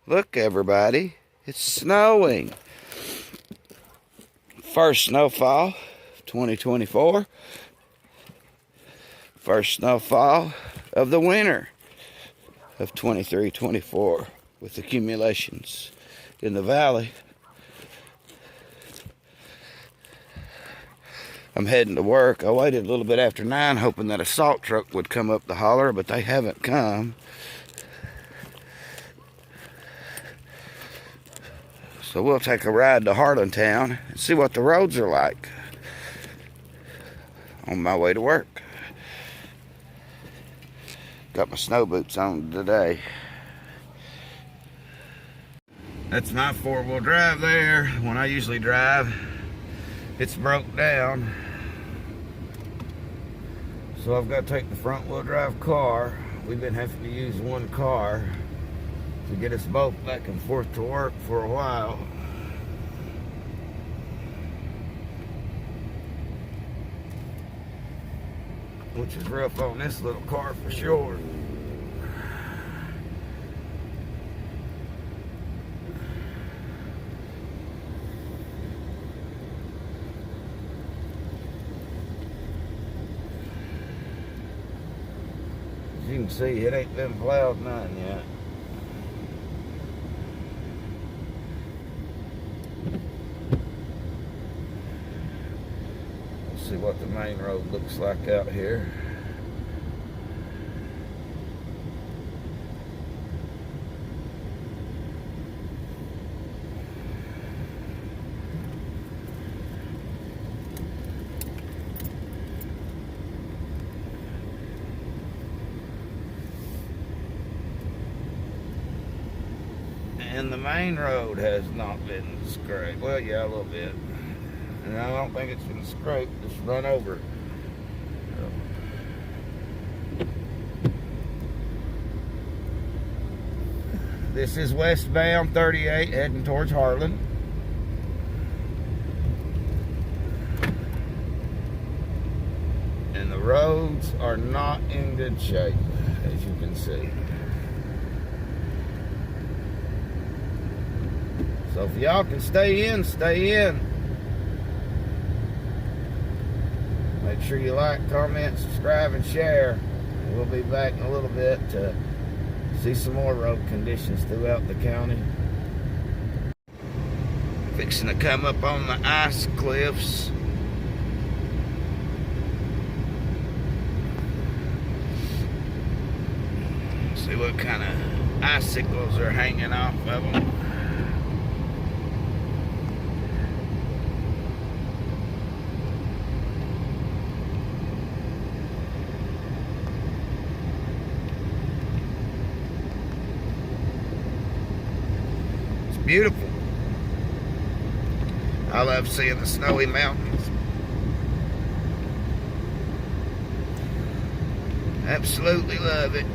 Look, everybody, it's snowing. First snowfall, 2024. First snowfall of the winter of 23-24 with accumulations in the valley. I'm heading to work. I waited a little bit after 9 hoping that a salt truck would come up the holler, but they haven't come. So we'll take a ride to Harlantown and see what the roads are like on my way to work. Got my snow boots on today. That's my four-wheel drive there. When I usually drive, it's broke down. So I've got to take the front-wheel drive car. We've been having to use one car to get us both back and forth to work for a while. Which is rough on this little car for sure. As you can see, it ain't been plowed none yet. See what the main road looks like out here. And the main road has not been scraped. Well, yeah, a little bit. And I don't think it's been scraped, just run over. This is westbound 38 heading towards Harlan. And the roads are not in good shape, as you can see. So if y'all can stay in, stay in. Make sure you like, comment, subscribe, and share. We'll be back in a little bit to see some more road conditions throughout the county. Fixing to come up on the ice cliffs. See what kind of icicles are hanging off of them. Beautiful. I love seeing the snowy mountains. Absolutely love it.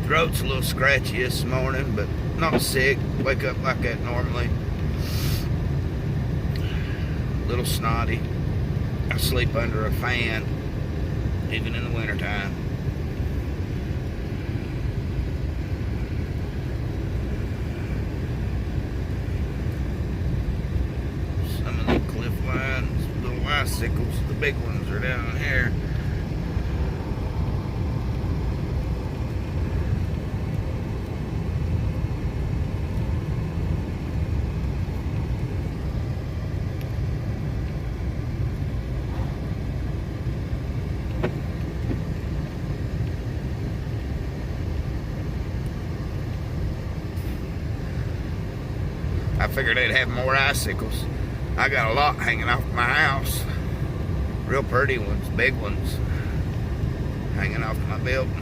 Throat's a little scratchy this morning, but not sick. Wake up like that normally. A little snotty. I sleep under a fan, even in the wintertime. Some of the cliff lines, little icicles, the big ones are down here. I figured they'd have more icicles. I got a lot hanging off my house. Real pretty ones, big ones, hanging off my building.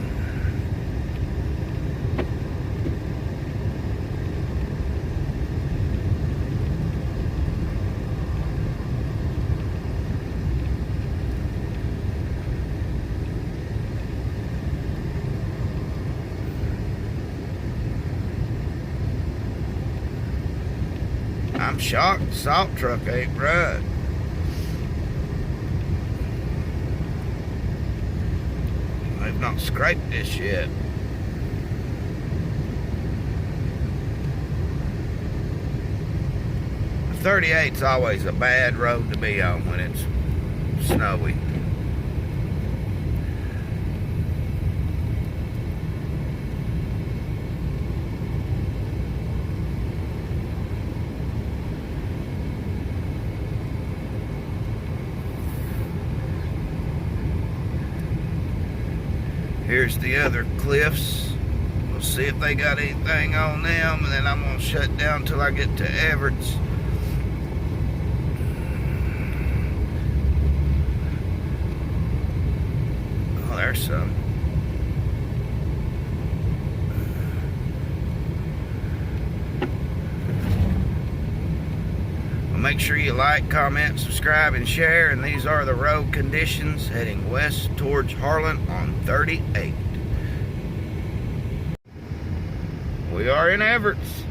I'm shocked the salt truck ain't run. not scraped this yet. The 38's always a bad road to be on when it's snowy. Here's the other cliffs. We'll see if they got anything on them, and then I'm gonna shut down till I get to Everett's. Oh, there's some. Well, make sure you like, comment, subscribe, and share. And these are the road conditions heading west towards Harlan on 38. We are in Everett's.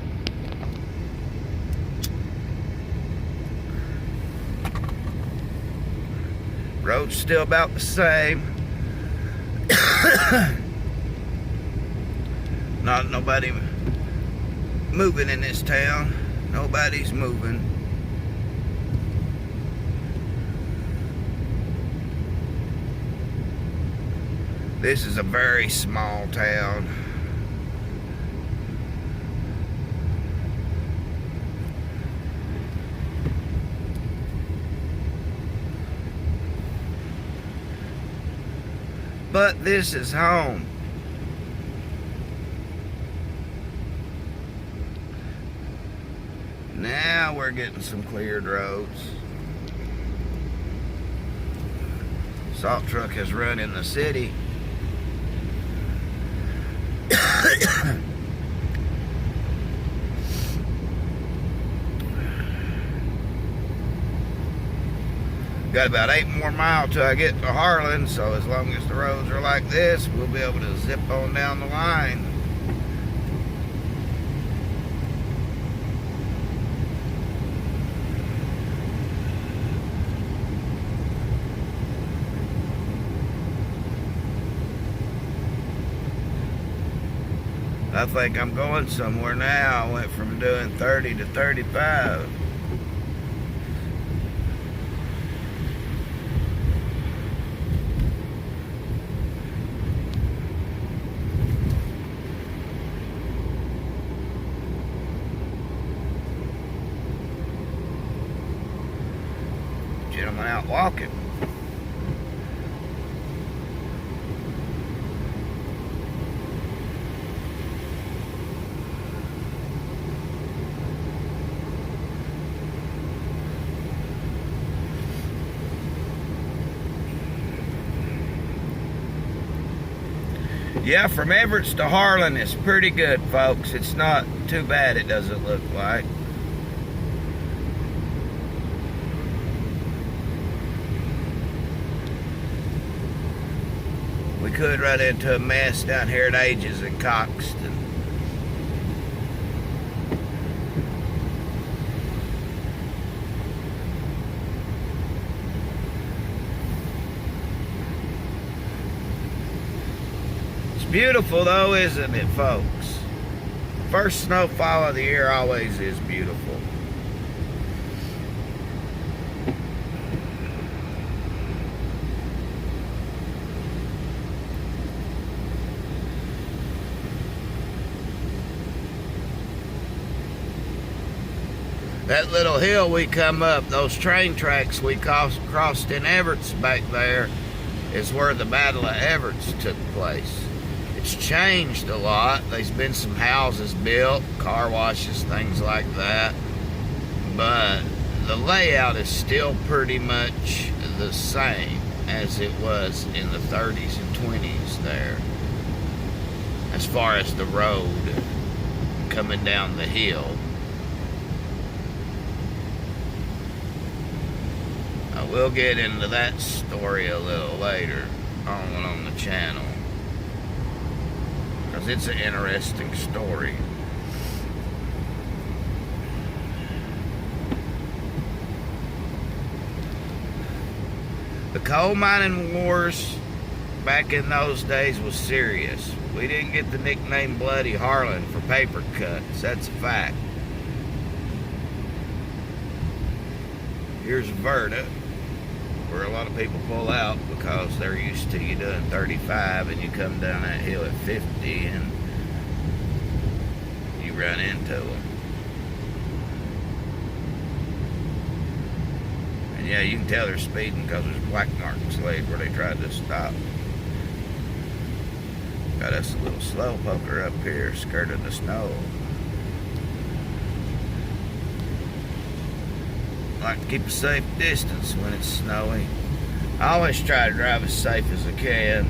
Road's still about the same. Not nobody moving in this town. Nobody's moving. This is a very small town. But this is home. Now we're getting some cleared roads. Salt truck has run in the city. Got about 8 more miles till I get to Harlan, so as long as the roads are like this, we'll be able to zip on down the line. I think I'm going somewhere now. I went from doing 30 to 35. Gentleman out walking. Yeah, from Everett's to Harlan is pretty good, folks. It's not too bad, it doesn't look like. We could run into a mess down here at Ages and Coxton. Beautiful though, isn't it, folks? First snowfall of the year always is beautiful. That little hill we come up, those train tracks we crossed in Everett's back there, is where the Battle of Everett's took place. It's changed a lot. There's been some houses built, car washes, things like that. But the layout is still pretty much the same as it was in the 30s and 20s there. As far as the road coming down the hill. I will get into that story a little later on the channel. Because it's an interesting story. The coal mining wars back in those days was serious. We didn't get the nickname Bloody Harlan for paper cuts. That's a fact. Here's Verda, where a lot of people pull out because they're used to you doing 35 and you come down that hill at 50 and you run into them. And yeah, you can tell they're speeding because there's black marks laid where they tried to stop. Got us a little slow poker up here, scared of the snow. Like to keep a safe distance when it's snowy. I always try to drive as safe as I can.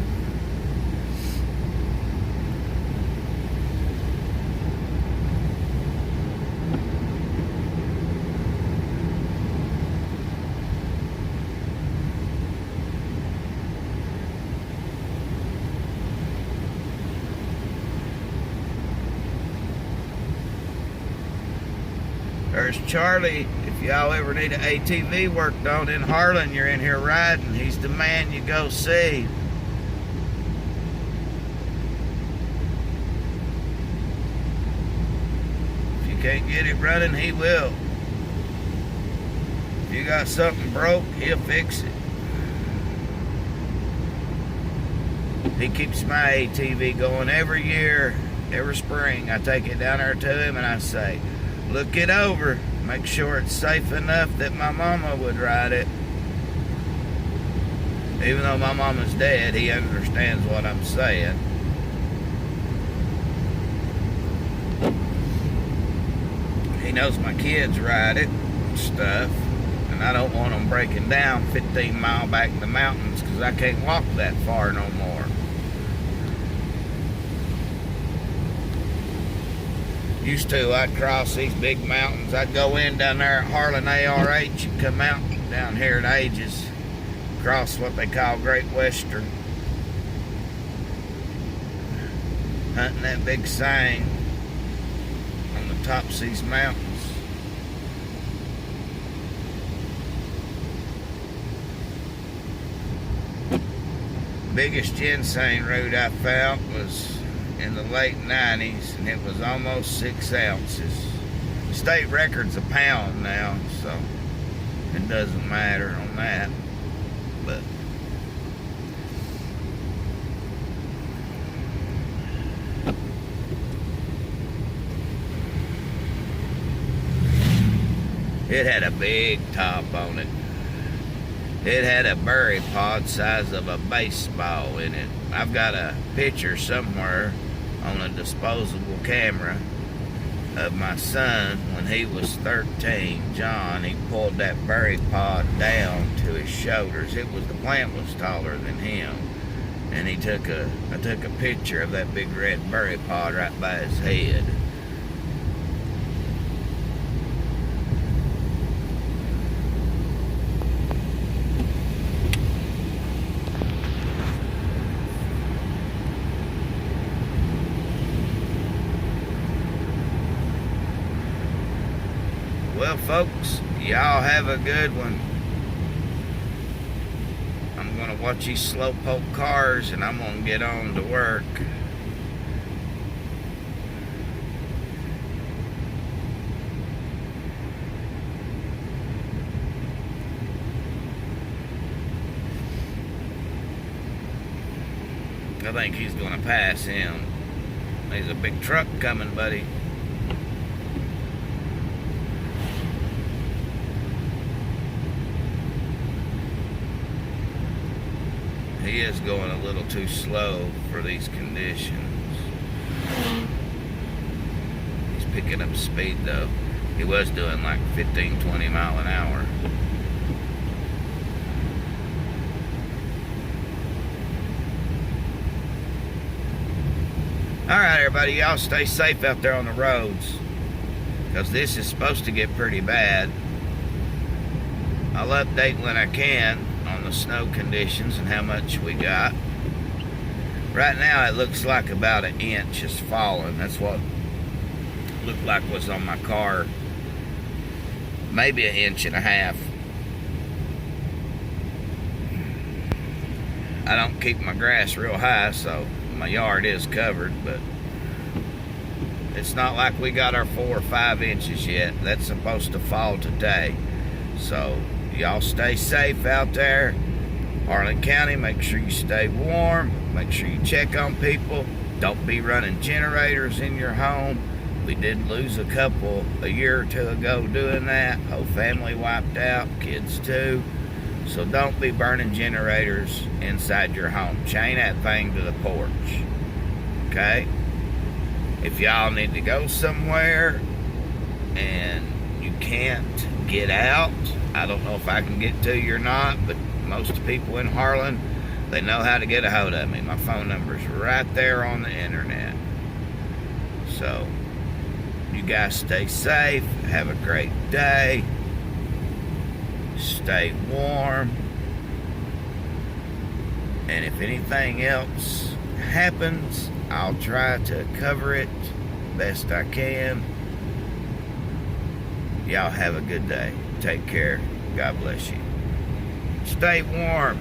There's Charlie. If y'all ever need an ATV worked on in Harlan, you're in here riding. He's the man you go see. If you can't get it running, he will. If you got something broke, he'll fix it. He keeps my ATV going every year, every spring. I take it down there to him and I say, look it over. Make sure it's safe enough that my mama would ride it. Even though my mama's dead, he understands what I'm saying. He knows my kids ride it and stuff. And I don't want them breaking down 15 mile back in the mountains because I can't walk that far no more. Used to, I'd cross these big mountains. I'd go in down there at Harlan ARH and come out down here at Ages, cross what they call Great Western, hunting that big sang on the tops of these mountains. Biggest ginseng root I found was in the late 90s, and it was almost 6 ounces. State record's a pound now, so it doesn't matter on that. But it had a big top on it. It had a berry pod size of a baseball in it. I've got a picture somewhere on a disposable camera of my son when he was 13, John. He pulled that berry pod down to his shoulders. The plant was taller than him. And I took a picture of that big red berry pod right by his head. Well, folks, y'all have a good one. I'm going to watch these slowpoke cars and I'm going to get on to work. I think he's going to pass him. There's a big truck coming, buddy. He is going a little too slow for these conditions. He's picking up speed though. He was doing like 15, 20 mile an hour. Alright everybody, y'all stay safe out there on the roads, because this is supposed to get pretty bad. I'll update when I can on the snow conditions and how much we got. Right now it looks like about 1 inch is falling. That's what it looked like was on my car. Maybe 1.5 inches. I don't keep my grass real high, so my yard is covered, but it's not like we got our 4 or 5 inches yet. That's supposed to fall today. So y'all stay safe out there. Harlan County, make sure you stay warm. Make sure you check on people. Don't be running generators in your home. We did lose a couple a year or two ago doing that. Whole family wiped out, kids too. So don't be burning generators inside your home. Chain that thing to the porch. Okay? If y'all need to go somewhere and you can't get out, I don't know if I can get to you or not, but most people in Harlan, they know how to get a hold of me. My phone number's right there on the internet. So, you guys stay safe. Have a great day. Stay warm. And if anything else happens, I'll try to cover it best I can. Y'all have a good day. Take care. God bless you. Stay warm.